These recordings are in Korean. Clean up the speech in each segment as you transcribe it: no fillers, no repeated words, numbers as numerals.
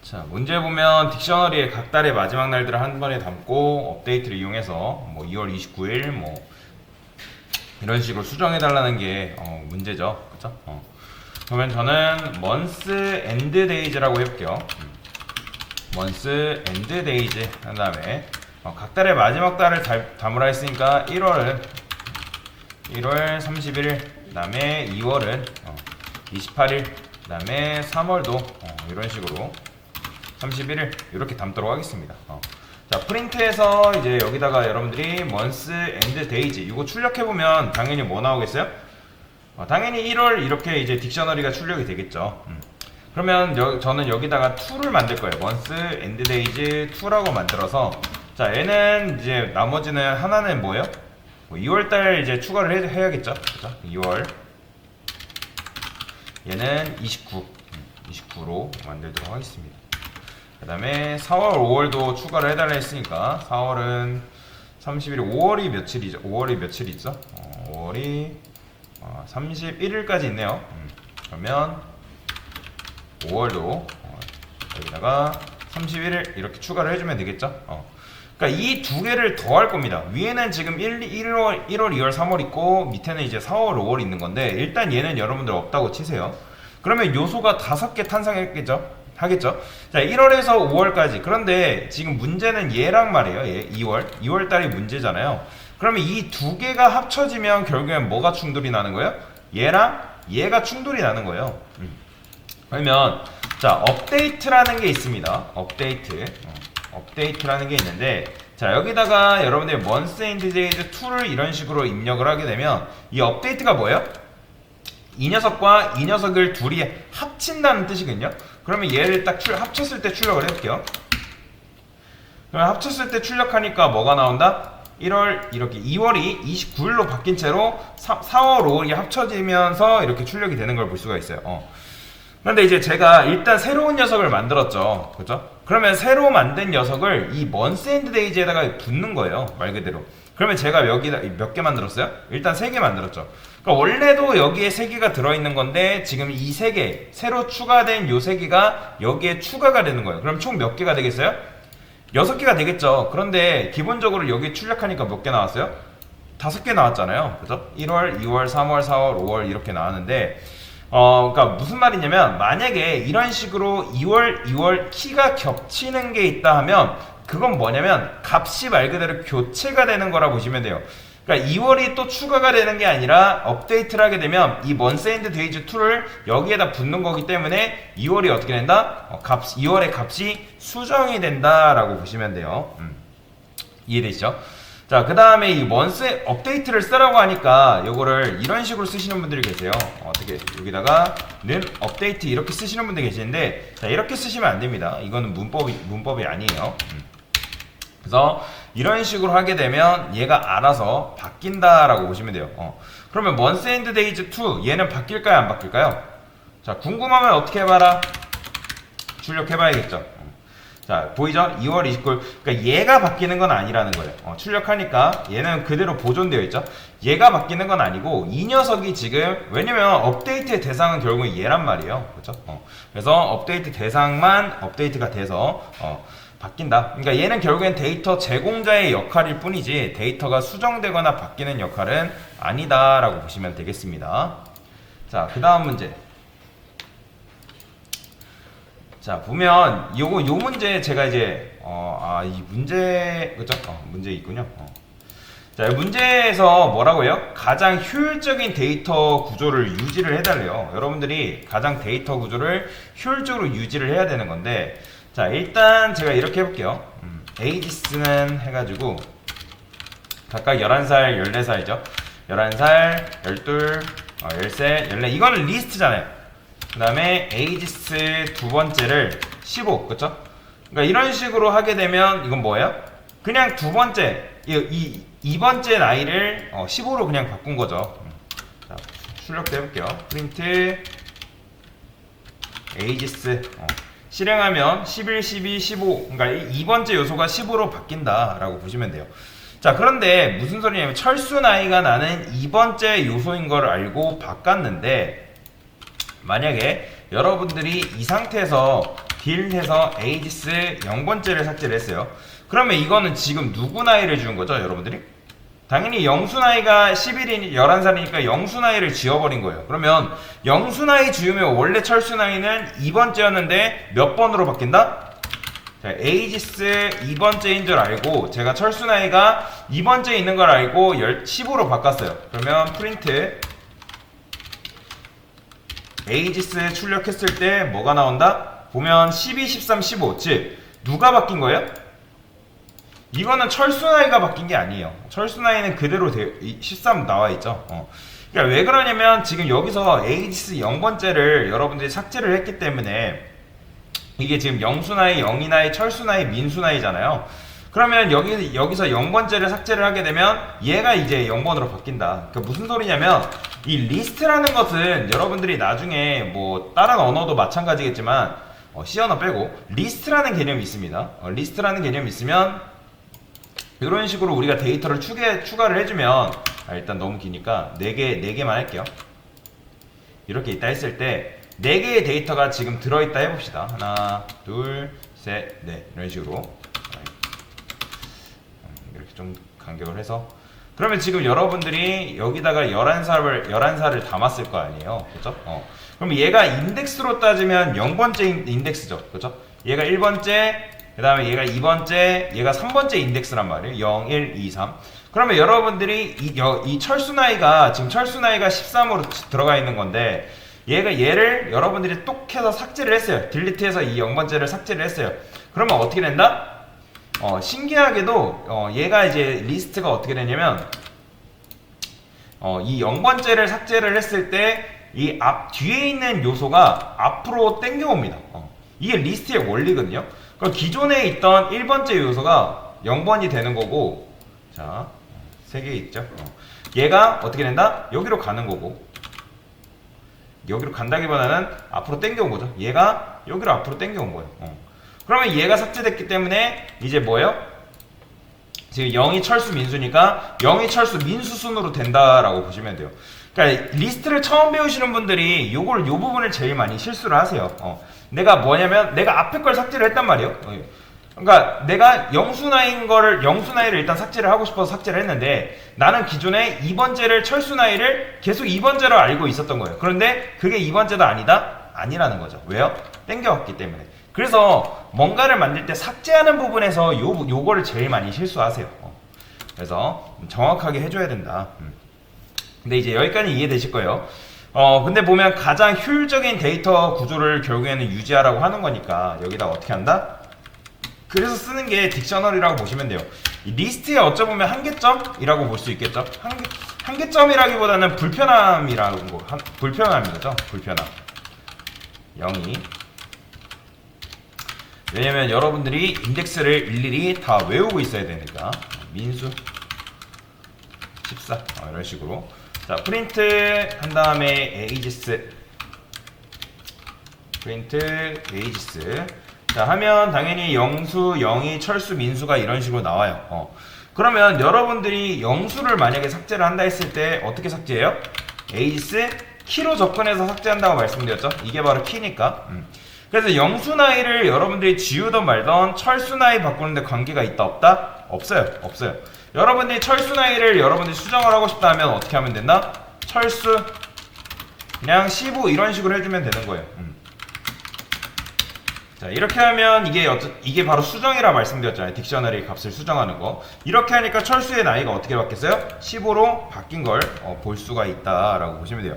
자, 문제 보면 딕셔너리에 각 달의 마지막 날들을 한 번에 담고 업데이트를 이용해서 뭐 2월 29일 뭐 이런 식으로 수정해 달라는 게 문제죠. 그쵸? 그러면 저는 month end days라고 해볼게요. month end days 한 다음에 각 달의 마지막 달을 담으라 했으니까 1월 31일, 그 다음에 2월은 28일, 그 다음에 3월도 이런 식으로 31일 이렇게 담도록 하겠습니다. 자, 프린트해서 이제 여기다가 여러분들이 month end days 이거 출력해보면 당연히 뭐 나오겠어요? 당연히 1월 이렇게 이제 딕셔너리가 출력이 되겠죠. 그러면 저는 여기다가 2를 만들 거예요. month end days 2라고 만들어서, 자, 얘는 이제 나머지는 하나는 뭐예요? 2월달 이제 추가를 해야겠죠. 그죠? 2월 얘는 29로 만들도록 하겠습니다. 그 다음에 4월, 5월도 추가를 해달라 했으니까 4월은 31일, 5월이 며칠이죠? 5월이 며칠이죠? 5월이 31일까지 있네요. 그러면 5월도 여기다가 31일 이렇게 추가를 해주면 되겠죠? 그러니까 이 두 개를 더 할 겁니다. 위에는 지금 1월, 2월, 3월 있고 밑에는 이제 4월, 5월 있는 건데, 일단 얘는 여러분들 없다고 치세요. 그러면 요소가 5개 탄생했겠죠? 하겠죠? 자, 1월에서 5월까지. 그런데 지금 문제는 얘랑 말이에요. 얘 2월 달이 문제잖아요. 그러면 이 두 개가 합쳐지면 결국엔 뭐가 충돌이 나는 거예요? 얘랑 얘가 충돌이 나는 거예요. 그러면 자, 업데이트라는 게 있습니다. 업데이트라는 게 있는데, 자, 여기다가 여러분들이 month end days 2를 이런 식으로 입력을 하게 되면 이 업데이트가 뭐예요? 이 녀석과 이 녀석을 둘이 합친다는 뜻이거든요. 그러면 얘를 딱 합쳤을 때 출력을 해볼게요. 그러면 합쳤을 때 출력하니까 뭐가 나온다? 1월 이렇게 2월이 29일로 바뀐 채로 4월, 5월이 합쳐지면서 이렇게 출력이 되는 걸 볼 수가 있어요. 그런데 이제 제가 일단 새로운 녀석을 만들었죠. 그죠? 그러면 새로 만든 녀석을 이 month end days에다가 붙는 거예요. 말 그대로. 그러면 제가 여기다 몇 개 만들었어요? 일단 3개 만들었죠. 그러니까 원래도 여기에 3개가 들어있는 건데, 지금 이 3개, 새로 추가된 요 3개가 여기에 추가가 되는 거예요. 그럼 총 몇 개가 되겠어요? 6개가 되겠죠. 그런데 기본적으로 여기에 출력하니까 몇 개 나왔어요? 5개 나왔잖아요. 그죠? 1월, 2월, 3월, 4월, 5월 이렇게 나왔는데, 그러니까 무슨 말이냐면, 만약에 이런 식으로 2월, 2월 키가 겹치는 게 있다 하면 그건 뭐냐면 값이 말 그대로 교체가 되는 거라 보시면 돼요. 그러니까 2월이 또 추가가 되는 게 아니라 업데이트를 하게 되면 이 month end days 2를 여기에다 붙는 거기 때문에 2월이 어떻게 된다? 2월의 값이 수정이 된다라고 보시면 돼요. 이해되시죠? 자, 그 다음에 이 month 업데이트를 쓰라고 하니까 요거를 이런 식으로 쓰시는 분들이 계세요. 어떻게 여기다가 는 업데이트 이렇게 쓰시는 분들이 계시는데, 자, 이렇게 쓰시면 안 됩니다. 이거는 문법이 아니에요. 그래서 이런 식으로 하게 되면 얘가 알아서 바뀐다라고 보시면 돼요. 그러면 month end days 2 얘는 바뀔까요, 안 바뀔까요? 자, 궁금하면 어떻게 해봐라? 출력해봐야겠죠. 자, 보이죠? 2월 29일. 그러니까 얘가 바뀌는 건 아니라는 거예요. 출력하니까 얘는 그대로 보존되어 있죠. 얘가 바뀌는 건 아니고 이 녀석이 지금, 왜냐면 업데이트의 대상은 결국은 얘란 말이에요. 그렇죠? 그래서 업데이트 대상만 업데이트가 돼서 바뀐다. 그러니까 얘는 결국엔 데이터 제공자의 역할일 뿐이지 데이터가 수정되거나 바뀌는 역할은 아니다라고 보시면 되겠습니다. 자, 그 다음 문제. 자, 보면 요 문제 제가 이제 이 문제, 그죠? 문제 있군요. 자, 이 문제에서 뭐라고 해요? 가장 효율적인 데이터 구조를 유지를 해달래요. 여러분들이 가장 데이터 구조를 효율적으로 유지를 해야 되는 건데, 자, 일단 제가 이렇게 해볼게요. ages는 해가지고 각각 11살, 14살이죠. 11살, 12, 13, 14. 이거는 리스트잖아요. 그 다음에 ages 두 번째를 15, 그쵸? 그러니까 이런 식으로 하게 되면 이건 뭐예요? 그냥 두 번째, 이 번째 나이를 15로 그냥 바꾼 거죠. 자, 출력도 해볼게요. 프린트 ages 실행하면 11, 12, 15. 그러니까 이 번째 요소가 15로 바뀐다라고 보시면 돼요. 자, 그런데 무슨 소리냐면 철수 나이가 나는 2번째 요소인 걸 알고 바꿨는데, 만약에 여러분들이 이 상태에서 딜해서 에이지스 0번째를 삭제를 했어요. 그러면 이거는 지금 누구 나이를 지운 거죠, 여러분들이? 당연히 영수 나이가 11살이니까 영수 나이를 지워버린 거예요. 그러면 영수 나이 지우면 원래 철수 나이는 2번째였는데 몇 번으로 바뀐다? 자, 에이지스 2번째인 줄 알고 제가 철수 나이가 2번째에 있는 걸 알고 15로 바꿨어요. 그러면 프린트 에이지스 출력했을 때 뭐가 나온다? 보면 12, 13, 15. 즉 누가 바뀐 거예요? 이거는 철수 나이가 바뀐 게 아니에요. 철수 나이는 그대로 13 나와 있죠. 그러니까 왜 그러냐면 지금 여기서 에이지스 0번째를 여러분들이 삭제를 했기 때문에 이게 지금 영수 나이, 영이 나이, 철수 나이, 민수 나이잖아요. 그러면 여기서 0번째를 삭제를 하게 되면 얘가 이제 0번으로 바뀐다. 그 무슨 소리냐면 이 리스트라는 것은 여러분들이 나중에 뭐 다른 언어도 마찬가지겠지만 C 언어 빼고 리스트라는 개념이 있습니다. 리스트라는 개념이 있으면 이런 식으로 우리가 데이터를 추가를 해주면 일단 너무 기니까 4개만 할게요. 이렇게 있다 했을 때 4개의 데이터가 지금 들어있다 해봅시다. 하나, 둘, 셋, 넷 이런 식으로 이렇게 좀 간격을 해서 그러면 지금 여러분들이 여기다가 11살을 담았을 거 아니에요. 그죠? 그럼 얘가 인덱스로 따지면 0번째 인덱스죠. 그죠? 얘가 1번째, 그 다음에 얘가 2번째, 얘가 3번째 인덱스란 말이에요. 0, 1, 2, 3. 그러면 여러분들이 이 철수 나이가, 지금 철수 나이가 13으로 들어가 있는 건데, 얘를 여러분들이 똑 해서 삭제를 했어요. 딜리트해서 이 0번째를 삭제를 했어요. 그러면 어떻게 된다? 신기하게도, 얘가 이제 리스트가 어떻게 되냐면, 이 0번째를 삭제를 했을 때, 이 뒤에 있는 요소가 앞으로 땡겨옵니다. 이게 리스트의 원리거든요. 그럼 기존에 있던 1번째 요소가 0번이 되는 거고, 자, 3개 있죠. 얘가 어떻게 된다? 여기로 가는 거고, 여기로 간다기보다는 앞으로 땡겨온 거죠. 얘가 여기로 앞으로 땡겨온 거예요. 그러면 얘가 삭제됐기 때문에 이제 뭐예요? 지금 0이 철수 민수니까 0이 철수 민수 순으로 된다라고 보시면 돼요. 그러니까 리스트를 처음 배우시는 분들이 요 부분을 제일 많이 실수를 하세요. 내가 뭐냐면 내가 앞에 걸 삭제를 했단 말이에요. 그러니까 내가 영수 나이를 일단 삭제를 하고 싶어서 삭제를 했는데 나는 기존에 2번째를 철수 나이를 계속 2번째로 알고 있었던 거예요. 그런데 그게 2번째도 아니다? 아니라는 거죠. 왜요? 땡겨왔기 때문에. 그래서 뭔가를 만들 때 삭제하는 부분에서 요거를 제일 많이 실수하세요. 그래서 정확하게 해줘야 된다. 근데 이제 여기까지 이해되실 거예요. 근데 보면 가장 효율적인 데이터 구조를 결국에는 유지하라고 하는 거니까 여기다 어떻게 한다? 그래서 쓰는 게 딕셔너리라고 보시면 돼요. 이 리스트에 어쩌보면 한계점이라고 볼 수 있겠죠? 한계점이라기보다는 불편함이라는 거, 불편함이죠. 불편함. 0이. 왜냐면 여러분들이 인덱스를 일일이 다 외우고 있어야 되니까. 민수 14 이런 식으로. 자, 프린트 한 다음에 에이지스. 프린트 에이지스. 자, 하면 당연히 영수, 영희, 철수, 민수가 이런 식으로 나와요. 그러면 여러분들이 영수를 만약에 삭제를 한다 했을 때 어떻게 삭제해요? 에이지스 키로 접근해서 삭제한다고 말씀드렸죠? 이게 바로 키니까. 그래서 영수 나이를 여러분들이 지우던 말던 철수 나이 바꾸는데 관계가 있다 없다? 없어요. 없어요. 여러분들이 철수 나이를 여러분들이 수정을 하고 싶다 하면 어떻게 하면 된다? 철수 그냥 15 이런 식으로 해주면 되는 거예요. 자, 이렇게 하면 이게 바로 수정이라 말씀드렸잖아요. 딕셔너리 값을 수정하는 거. 이렇게 하니까 철수의 나이가 어떻게 바뀌었어요? 15로 바뀐 걸 볼 수가 있다라고 보시면 돼요.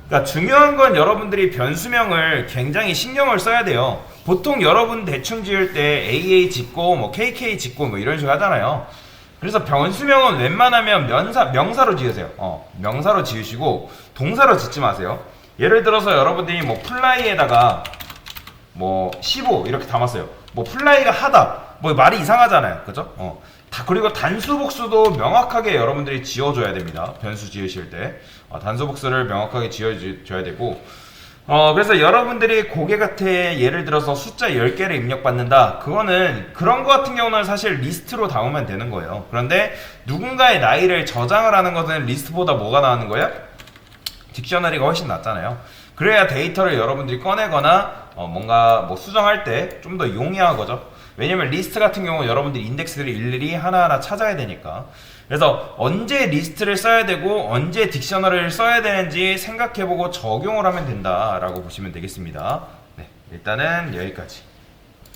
그러니까 중요한 건 여러분들이 변수명을 굉장히 신경을 써야 돼요. 보통 여러분 대충 지을 때 AA 짓고 뭐 KK 짓고 뭐 이런 식으로 하잖아요. 그래서 변수명은 웬만하면 명사로 지으세요. 명사로 지으시고 동사로 짓지 마세요. 예를 들어서 여러분들이 뭐 플라이에다가 뭐 15 이렇게 담았어요. 뭐 플라이가 하다 뭐 말이 이상하잖아요. 그죠? 그리고 단수 복수도 명확하게 여러분들이 지어줘야 됩니다. 변수 지으실 때 단수 복수를 명확하게 지어줘야 되고 그래서 여러분들이 고개 같아 예를 들어서 숫자 10개를 입력받는다. 그거는 그런 거 같은 경우는 사실 리스트로 담으면 되는 거예요. 그런데 누군가의 나이를 저장을 하는 것은 리스트보다 뭐가 나오는 거예요? 딕셔너리가 훨씬 낫잖아요. 그래야 데이터를 여러분들이 꺼내거나 뭔가 뭐 수정할 때 좀 더 용이한 거죠. 왜냐면 리스트 같은 경우 여러분들이 인덱스를 일일이 하나하나 찾아야 되니까. 그래서 언제 리스트를 써야 되고 언제 딕셔너리를 써야 되는지 생각해보고 적용을 하면 된다라고 보시면 되겠습니다. 네, 일단은 여기까지.